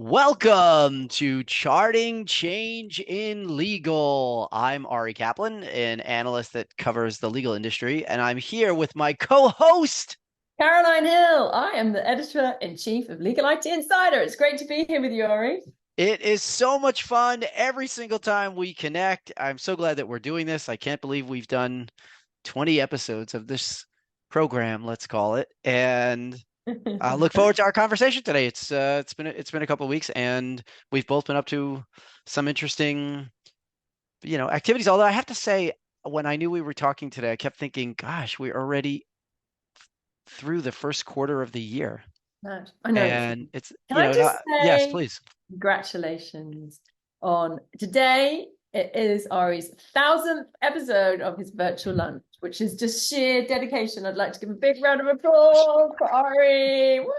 Welcome to Charting Change in Legal. I'm Ari Kaplan, an analyst that covers the legal industry, and I'm here with my co-host. Caroline Hill, I am the editor-in-chief of Legal IT Insider. It's great to be here with you, Ari. It is so much fun every single time we connect. I'm so glad that we're doing this. I can't believe we've done 20 episodes of this program, let's call it, and I look forward to our conversation today. It's been a couple of weeks, and we've both been up to some interesting activities. Although I have to say, when I knew we were talking today, I kept thinking, gosh, we're already through the first quarter of the year. No, I know. And it's, Can I just yes, say please. congratulations on today? It is Ari's 1,000th episode of his virtual lunch, which is just sheer dedication. I'd like to give a big round of applause for Ari. Woo!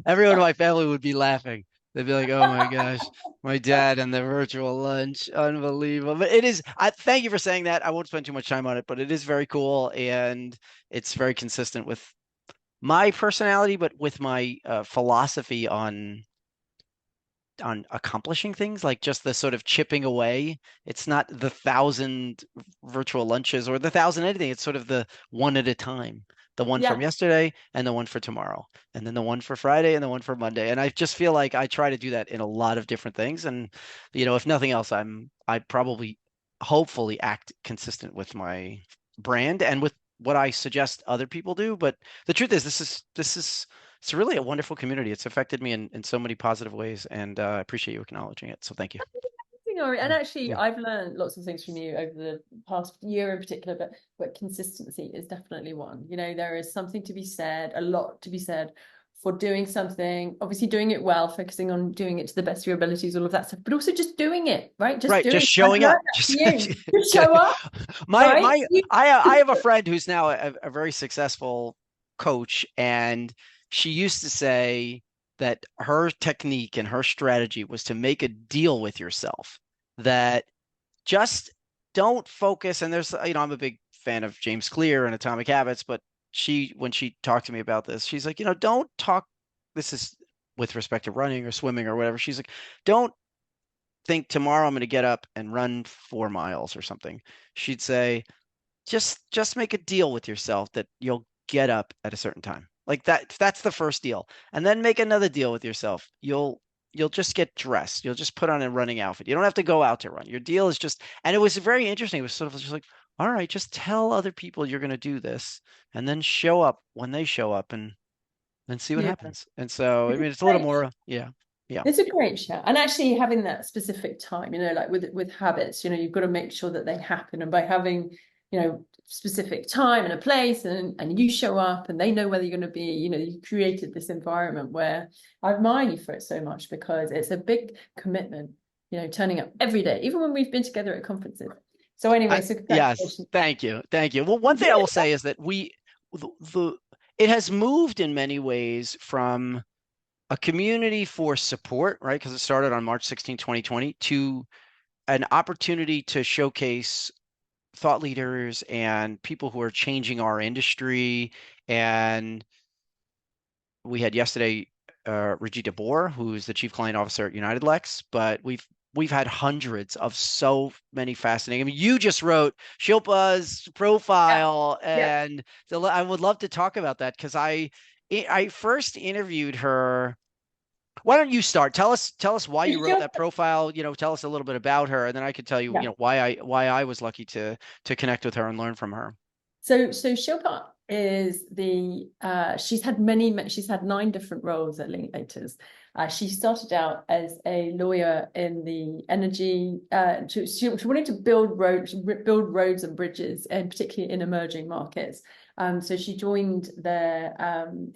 Everyone in my family would be laughing. They'd be like, "Oh my gosh, my dad and the virtual lunch, unbelievable!" But I thank you for saying that. I won't spend too much time on it, but it is very cool and it's very consistent with my personality, but with my philosophy on accomplishing things, like just the sort of chipping away. It's not the 1,000 virtual lunches or the 1,000 anything. It's sort of the one at a time. The one from Yeah, yesterday and the one for tomorrow, and then the one for Friday and the one for Monday. And I just feel like I try to do that in a lot of different things. And if nothing else, I probably hopefully act consistent with my brand and with what I suggest other people do. But the truth is, this is it's really a wonderful community. It's affected me in so many positive ways, and I appreciate you acknowledging it. So thank you. Ari. And Mm, actually, yeah. I've learned lots of things from you over the past year in particular, but consistency is definitely one. There is something to be said, a lot to be said for doing something, obviously doing it well, focusing on doing it to the best of your abilities, all of that stuff, but also just doing it, right? Just Right, doing just it. I've showing learned up. that Just from you. Just yeah. show up, My right? my I have a friend who's now a very successful coach, and she used to say that her technique and her strategy was to make a deal with yourself that just don't focus. And I'm a big fan of James Clear and Atomic Habits, but when she talked to me about this, she's like, don't talk. This is with respect to running or swimming or whatever. She's like, don't think tomorrow I'm going to get up and run 4 miles or something. She'd say, just make a deal with yourself that you'll get up at a certain time. Like that's the first deal. And then make another deal with yourself. You'll just get dressed. You'll just put on a running outfit. You don't have to go out to run. Your deal is just, and it was very interesting. It was sort of just like, all right, just tell other people you're going to do this and then show up when they show up and see what Yeah. happens. And so, I mean, it's a little Great. more, yeah, yeah. It's a great shout. And actually having that specific time, like with habits, you've got to make sure that they happen. And by having, specific time and a place and you show up and they know whether you're going to be, you created this environment where I admire you for it so much because it's a big commitment, turning up every day, even when we've been together at conferences. So anyway, so Yes, congratulations. thank you. Thank you. Well, one thing I will say is that the it has moved in many ways from a community for support, right? Because it started on March 16, 2020, to an opportunity to showcase thought leaders and people who are changing our industry. And we had yesterday Reggie DeBoer, who's the chief client officer at United Lex, but we've had hundreds of so many fascinating. I mean, you just wrote Shilpa's Yeah. profile, Yeah. and I would love to talk about that because I first interviewed her. Why don't you start? Tell us why you wrote that profile. Tell us a little bit about her, and then I could tell you, Yeah. why I was lucky to connect with her and learn from her. So Shilpa is she's had 9 different roles at Linklaters. She started out as a lawyer in the energy. She wanted to build roads and bridges, and particularly in emerging markets. So she joined their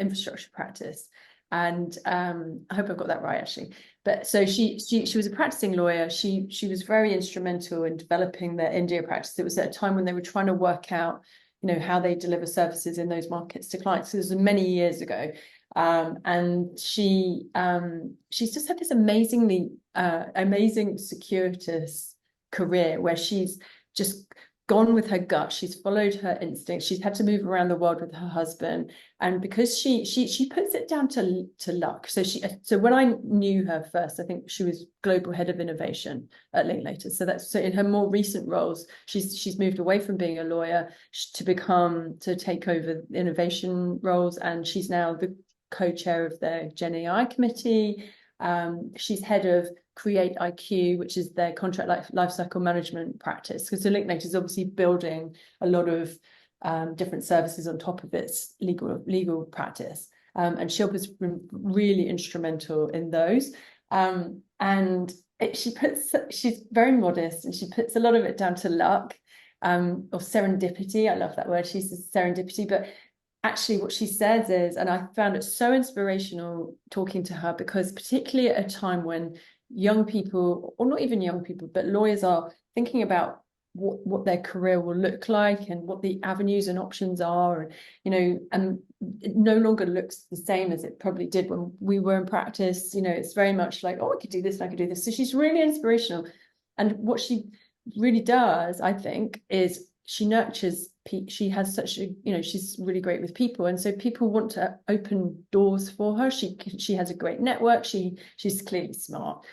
infrastructure practice, and I hope I've got that right actually. But so she was a practicing lawyer. She was very instrumental in developing their India practice. It was at a time when they were trying to work out how they deliver services in those markets to clients. So this was many years ago. And she's just had this amazing circuitous career where she's just gone with her gut. She's followed her instincts. She's had to move around the world with her husband, and because she puts it down to luck. So when I knew her first, I think she was global head of innovation at Linklater. So in her more recent roles, she's moved away from being a lawyer to take over innovation roles, and she's now the co-chair of their Gen AI committee. She's head of Create IQ, which is their contract lifecycle management practice. Because so Linklater is obviously building a lot of different services on top of its legal practice, and she was really instrumental in those. And she's very modest, and she puts a lot of it down to luck, or serendipity. I love that word. She says serendipity, but actually what she says is, and I found it so inspirational talking to her, because particularly at a time when young people, or not even young people, but lawyers are thinking about what their career will look like and what the avenues and options are, and and it no longer looks the same as it probably did when we were in practice. It's very much like, oh, I could do this and I could do this. So she's really inspirational, and what she really does, I think, is she nurtures. She has such a, she's really great with people, and so people want to open doors for her. She has a great network. She's clearly smart.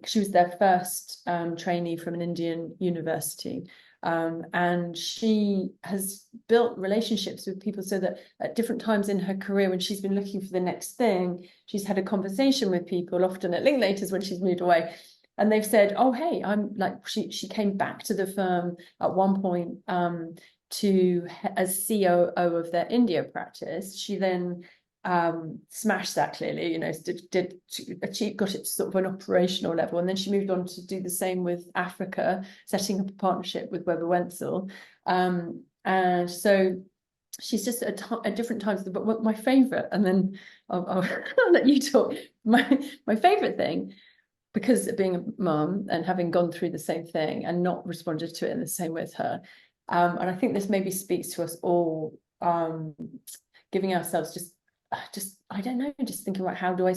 She was their first trainee from an Indian university, and she has built relationships with people, so that at different times in her career, when she's been looking for the next thing, she's had a conversation with people, often at Linklaters when she's moved away. And they've said, oh, hey, I'm like, she came back to the firm at one point as COO of their India practice. She then smashed that, clearly, did achieve, got it to sort of an operational level. And then she moved on to do the same with Africa, setting up a partnership with Weber Wenzel. And so she's just at different times. But my favorite, and then I'll let you talk. My favorite thing, because of being a mum and having gone through the same thing and not responded to it in the same way as her, and I think this maybe speaks to us all, giving ourselves just I don't know, just thinking about how do I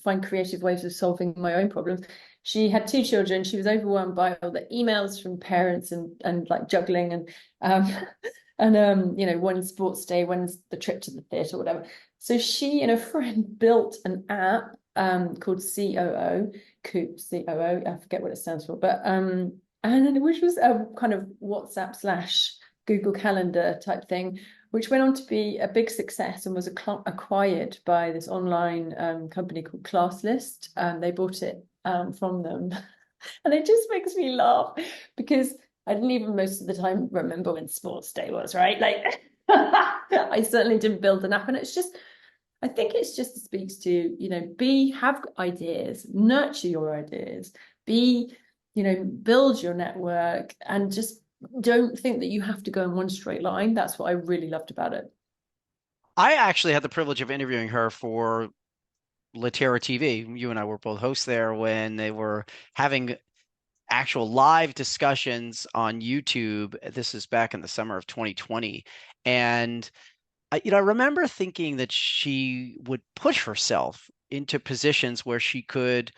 find creative ways of solving my own problems. She had 2 children. She was overwhelmed by all the emails from parents and like juggling and when's sports day, when's the trip to the theatre, whatever. So she and a friend built an app called COO, COO, I forget what it stands for, but and which was a kind of WhatsApp / Google Calendar type thing, which went on to be a big success and was acquired by this online company called Classlist. They bought it from them. And it just makes me laugh, because I didn't even most of the time remember when sports day was, right? Like, I certainly didn't build an app. And I think it's just speaks to, have ideas, nurture your ideas, build your network, and just don't think that you have to go in one straight line. That's what I really loved about it. I actually had the privilege of interviewing her for Latera TV. You and I were both hosts there when they were having actual live discussions on YouTube. This is back in the summer of 2020. And I remember thinking that she would push herself into positions where she could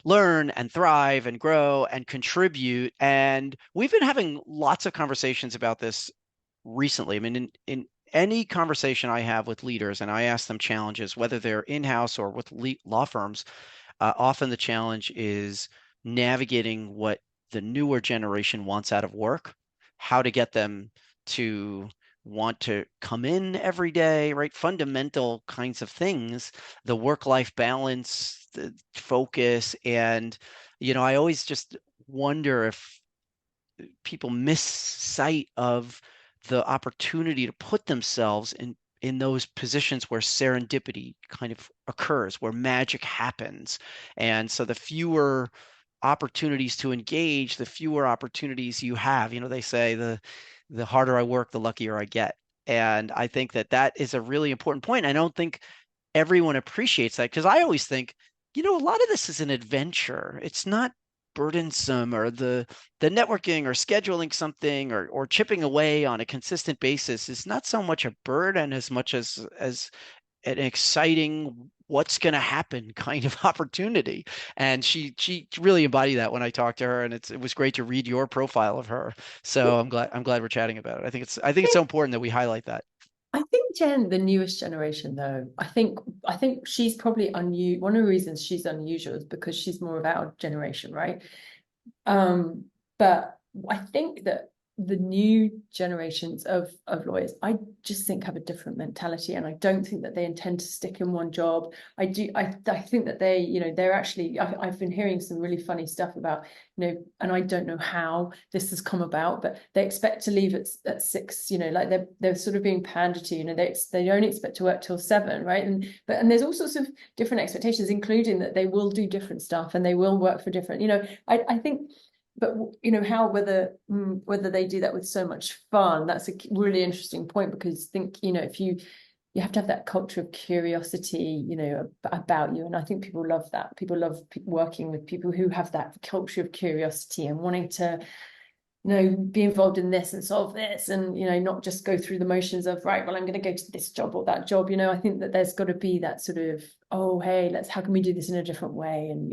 learn and thrive and grow and contribute. And we've been having lots of conversations about this recently. I mean, in any conversation I have with leaders and I ask them challenges, whether they're in-house or with law firms, often the challenge is navigating what the newer generation wants out of work, how to get them to want to come in every day, right? Fundamental kinds of things, the work-life balance, the focus. And, I always just wonder if people miss sight of the opportunity to put themselves in those positions where serendipity kind of occurs, where magic happens. And so the fewer opportunities to engage, the fewer opportunities you have. They say the harder I work, the luckier I get. And I think that is a really important point. I don't think everyone appreciates that, because I always think, a lot of this is an adventure. It's not burdensome, or the networking or scheduling something or chipping away on a consistent basis is not so much a burden as much as an exciting what's going to happen kind of opportunity. And she really embodied that when I talked to her, and it was great to read your profile of her. So I'm glad we're chatting about it. I think it's so important that we highlight that. I think Jen, the newest generation, though, I think she's probably unusual. One of the reasons she's unusual is because she's more of our generation, right? But I think that the new generations of lawyers, I just think have a different mentality, and I don't think that they intend to stick in one job. I think that they're actually. I've been hearing some really funny stuff about, and I don't know how this has come about, but they expect to leave at 6. Like they're sort of being pandered to. They only expect to work till 7, right? And there's all sorts of different expectations, including that they will do different stuff and they will work for different. I think, but how whether they do that with so much fun, that's a really interesting point, because I think if you have to have that culture of curiosity about you, and I think people love that. People love working with people who have that culture of curiosity and wanting to be involved in this and solve this, and not just go through the motions of, right, well, I'm going to go to this job or that job. I think that there's got to be that sort of, oh, hey, how can we do this in a different way? And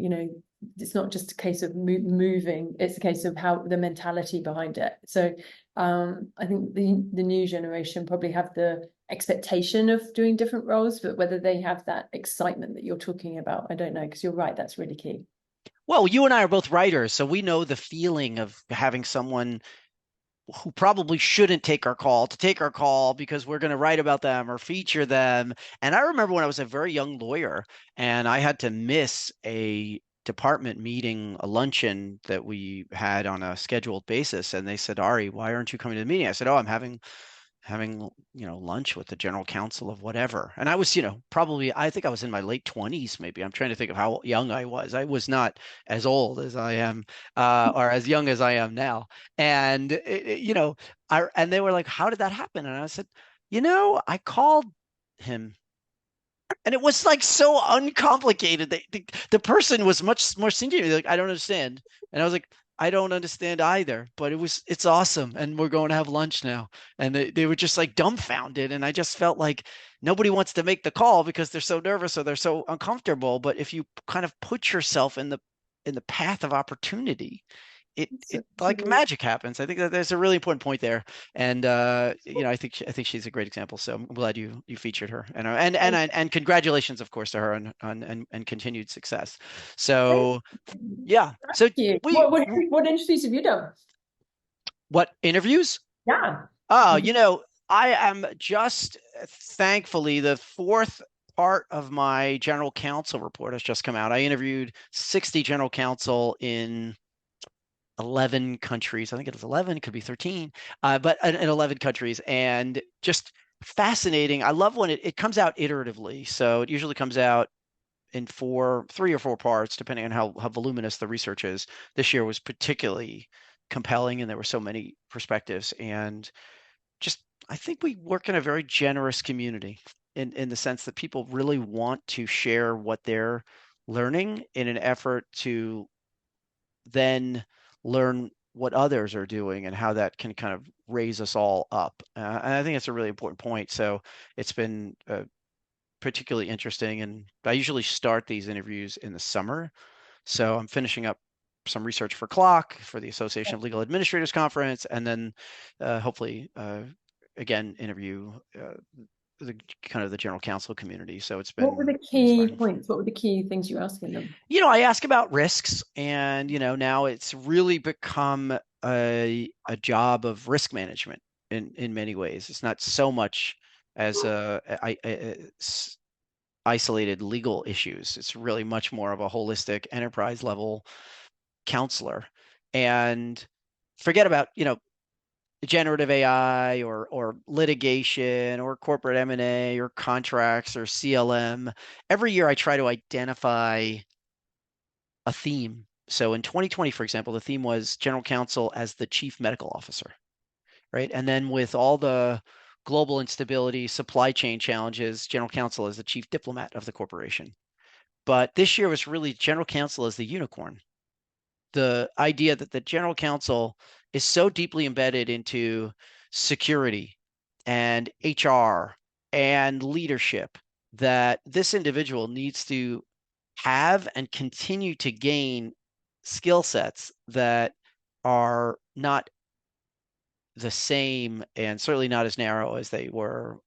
it's not just a case of moving, it's a case of how the mentality behind it. So I think the new generation probably have the expectation of doing different roles, but whether they have that excitement that you're talking about, I don't know, because you're right, that's really key. Well, you and I are both writers, so we know the feeling of having someone who probably shouldn't take our call to take our call because we're going to write about them or feature them. And I remember when I was a very young lawyer and I had to miss a department meeting, a luncheon that we had on a scheduled basis. And they said, Ari, why aren't you coming to the meeting? I said, oh, I'm having lunch with the general counsel of whatever. And I was probably, I think I was in my late 20s maybe. I'm trying to think of how young I was. I was not as old as I am, or as young as I am now. And and they were like, how did that happen? And I said, I called him, and it was like so uncomplicated. The person was much more senior. Like, I don't understand. And I was like, I don't understand either, but it's awesome. And we're going to have lunch now. And they were just like dumbfounded. And I just felt like nobody wants to make the call because they're so nervous or they're so uncomfortable. But if you kind of put yourself in the path of opportunity, it like magic happens. I think that there's a really important point there, and I think she's a great example. So I'm glad you featured her, and congratulations, of course, to her and continued success. So yeah, so Thank you. we What industries have you done? what interviews? Yeah. Oh, I am just thankfully the fourth part of my general counsel report has just come out. I interviewed 60 general counsel in 11 countries. I think it was 11, it could be 13, but in 11 countries. And just fascinating. I love when it comes out iteratively. So it usually comes out in 3 or 4 parts, depending on how voluminous the research is. This year was particularly compelling, and there were so many perspectives. And just, I think we work in a very generous community in the sense that people really want to share what they're learning in an effort to then learn what others are doing and how that can kind of raise us all up. And I think it's a really important point. So it's been particularly interesting. And I usually start these interviews in the summer. So I'm finishing up some research for CLOC, for the Association of Legal Administrators Conference, and then hopefully, again, interview the general counsel community. So it's What were been the key inspiring. points? What were the key things you were asking them? I ask about risks, and now it's really become a job of risk management in many ways. It's not so much as isolated legal issues. It's really much more of a holistic enterprise level counselor. And forget about, generative AI or litigation or corporate M&A or contracts or CLM. Every year I try to identify a theme. So in 2020, for example, the theme was general counsel as the chief medical officer, right? And then with all the global instability, supply chain challenges, general counsel as the chief diplomat of the corporation. But this year was really general counsel as the unicorn. The idea that the general counsel is so deeply embedded into security and HR and leadership that this individual needs to have and continue to gain skill sets that are not the same and certainly not as narrow as they were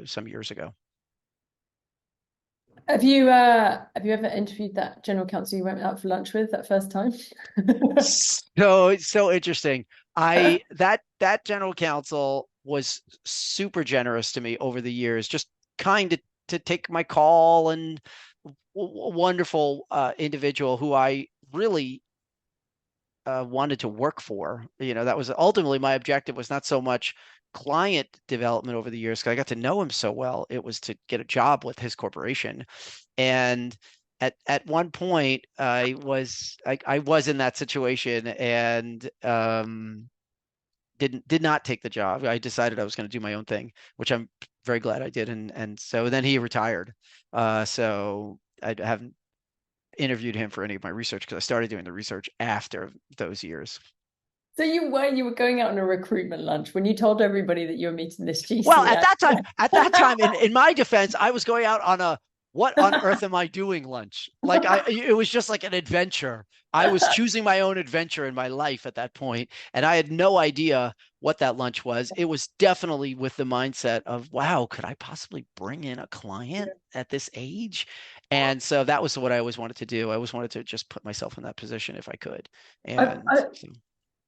some years ago. Have you ever interviewed that general counsel you went out for lunch with that first time? So it's so interesting. I that general counsel was super generous to me over the years, just kind to take my call, and wonderful individual who I really wanted to work for. That was ultimately my objective, was not so much client development over the years, because I got to know him so well. It was to get a job with his corporation. And at one point, I was in that situation, and did not take the job. I decided I was going to do my own thing, which I'm very glad I did. And so then he retired. So I haven't interviewed him for any of my research, because I started doing the research after those years. So you were going out on a recruitment lunch when you told everybody that you were meeting this Well, GC. at that time, in my defense, I was going out on a what on earth am I doing lunch. Like it was just like an adventure. I was choosing my own adventure in my life at that point, and I had no idea what that lunch was. It was definitely with the mindset of, wow, could I possibly bring in a client at this age? And so that was what I always wanted to do. I always wanted to just put myself in that position if I could. I, And I, so,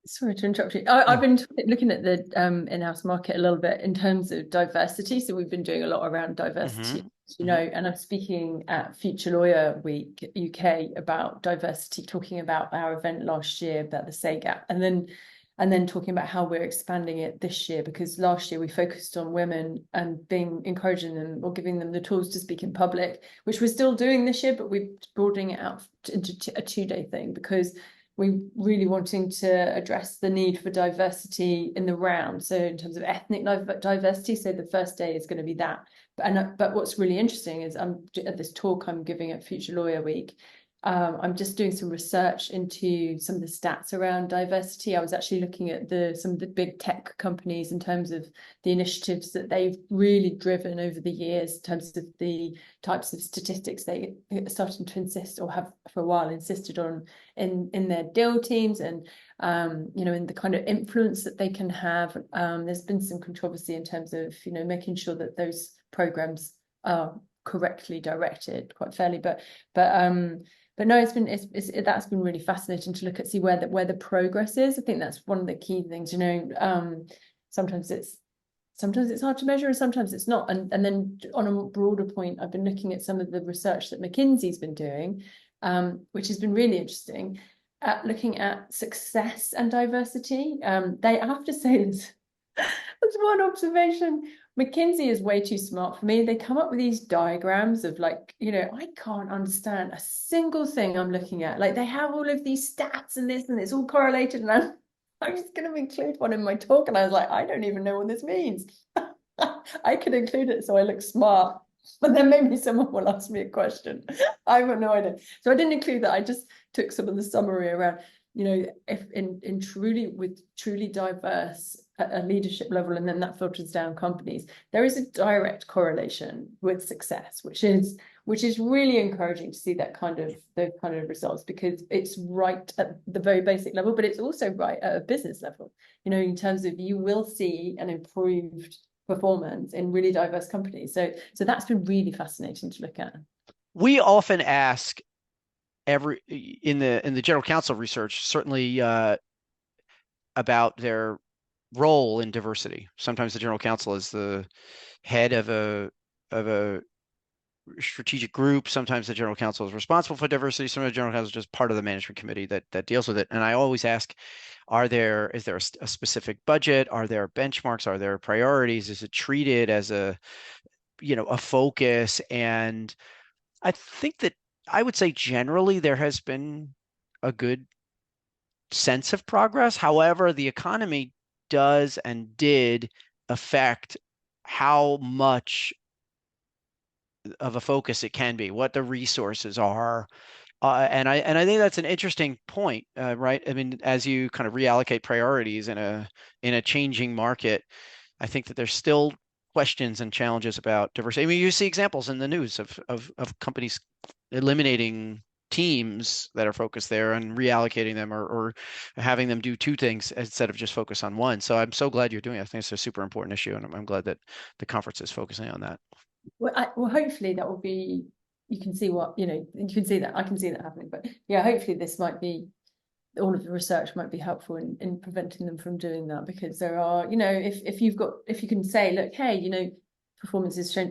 Sorry to interrupt you. I've oh, been looking at the in-house market a little bit in terms of diversity. So we've been doing a lot around diversity, hmm hmm and I'm speaking at Future Lawyer Week UK about diversity, talking about our event last year about the say gap, and then talking about how we're expanding it this year, because last year we focused on women and being encouraging them or giving them the tools to speak in public, which we're still doing this year, but we're broadening it out into a 2-day thing, because we really wanting to address the need for diversity in the round. So in terms of ethnic diversity, so the first day is going to be that. But what's really interesting is at this talk I'm giving at Future Lawyer Week. I'm just doing some research into some of the stats around diversity. I was actually looking at some of the big tech companies in terms of the initiatives that they've really driven over the years, in terms of the types of statistics they are starting to insist, or have for a while insisted on, in their deal teams, and in the kind of influence that they can have. There's been some controversy in terms of making sure that those programs are correctly directed quite fairly, but no, that's been really fascinating to look at, see where the progress is. I think that's one of the key things. Sometimes it's hard to measure, and sometimes it's not. And then on a broader point, I've been looking at some of the research that McKinsey's been doing, which has been really interesting, at looking at success and diversity. I have to say this. That's one observation. McKinsey is way too smart for me. They come up with these diagrams of, like, I can't understand a single thing I'm looking at. Like, they have all of these stats and this, and it's all correlated. And I'm just going to include one in my talk. And I was like, I don't even know what this means. I could include it so I look smart, but then maybe someone will ask me a question. I have no idea. So I didn't include that. I just took some of the summary around, if in truly diverse at a leadership level, and then that filters down companies, there is a direct correlation with success, which is really encouraging to see those kind of results, because it's right at the very basic level, but it's also right at a business level, in terms of, you will see an improved performance in really diverse companies. So that's been really fascinating to look at. we often ask every in the general counsel research, certainly about their role in diversity. Sometimes the general counsel is the head of a strategic group. Sometimes the general counsel is responsible for diversity. Sometimes the general counsel is just part of the management committee that deals with it. And I always ask, is there a specific budget? Are there benchmarks? Are there priorities? Is it treated as a focus? And I think that I would say generally there has been a good sense of progress. However, the economy does and did affect how much of a focus it can be, what the resources are. And I think that's an interesting point, right? I mean, as you kind of reallocate priorities in a changing market, I think that there's still questions and challenges about diversity. I mean, you see examples in the news of companies eliminating teams that are focused there and reallocating them, or having them do two things instead of just focus on one. So I'm so glad you're doing it. I think it's a super important issue, and I'm glad that the conference is focusing on that. Well, hopefully that will be, you can see what, you can see that, I can see that happening. But yeah, hopefully this might be, all of the research might be helpful in preventing them from doing that, because there are, if you can say, look, hey, performance is shown.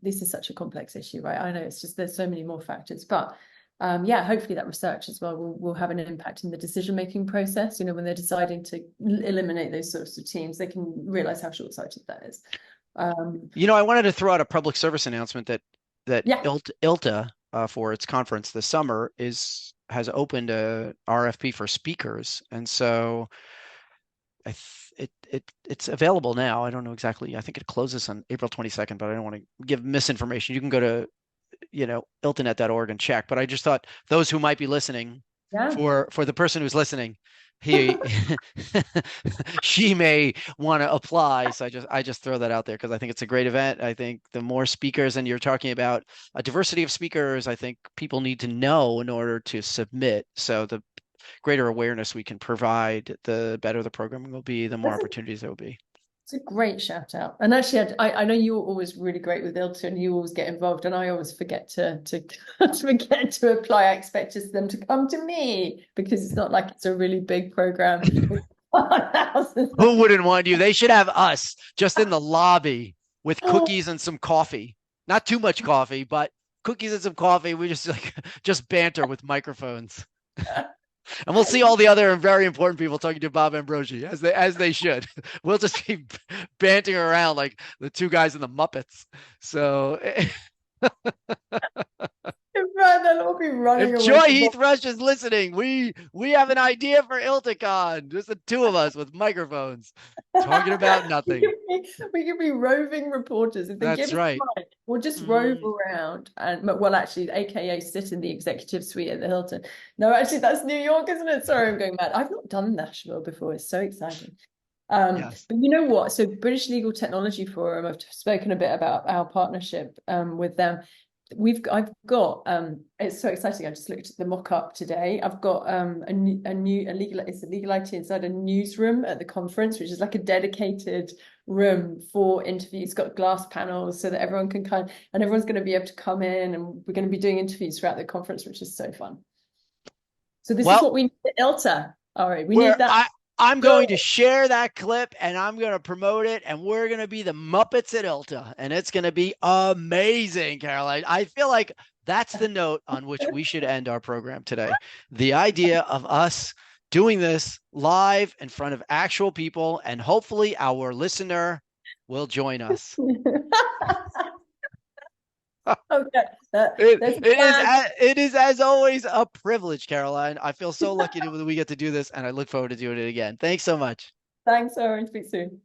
This is such a complex issue, right? I know it's just, there's so many more factors, but yeah, hopefully that research as well will have an impact in the decision-making process. When they're deciding to eliminate those sorts of teams, they can realize how short-sighted that is. I wanted to throw out a public service announcement that Yeah. ILTA, for its conference this summer, has opened a RFP for speakers, and so it's available now. I don't know exactly. I think it closes on April 22nd, but I don't want to give misinformation. You can go to iltanet.org and check. But I just thought those who might be listening, Yeah. for the person who's listening, she may want to apply. So I just throw that out there because I think it's a great event. I think the more speakers, and you're talking about a diversity of speakers, I think people need to know in order to submit. So the greater awareness we can provide, the better the programming will be, the more opportunities there will be. It's a great shout out. And actually, I know you're always really great with ILTA, and you always get involved, and I always forget to forget to apply. I expect them to come to me, because it's not like it's a really big program. Who wouldn't want you? They should have us just in the lobby with cookies and some coffee. Not too much coffee, but cookies and some coffee. We just banter with microphones. And we'll see all the other very important people talking to Bob Ambrogi, as they should. We'll just be bantering around like the two guys in the Muppets. So They'll be running if away. Joy Heath Rush is listening, we have an idea for ILTACon. Just the two of us with microphones talking about nothing. We could be roving reporters if they That's give us right. time. We'll just rove around, and well, actually, AKA sit in the executive suite at the Hilton. No, actually, that's New York, isn't it? Sorry, I'm going mad. I've not done Nashville before. It's so exciting. Yes. But you know what? So British Legal Technology Forum, I've spoken a bit about our partnership with them. I've got it's so exciting. I just looked at the mock-up today. I've got a legal IT inside a newsroom at the conference, which is like a dedicated room for interviews. It's got glass panels so that everyone can and everyone's going to be able to come in, and we're going to be doing interviews throughout the conference, which is so fun. So this is what we need at ILTA. All right, we need that. I'm going to share that clip, and I'm going to promote it, and we're going to be the Muppets at ILTA, and it's going to be amazing, Caroline. I feel like that's the note on which we should end our program today. The idea of us doing this live in front of actual people, and hopefully our listener will join us. Okay. It is as always a privilege, Caroline. I feel so lucky that we get to do this, and I look forward to doing it again. Thanks so much. Thanks, Owen. Speak soon.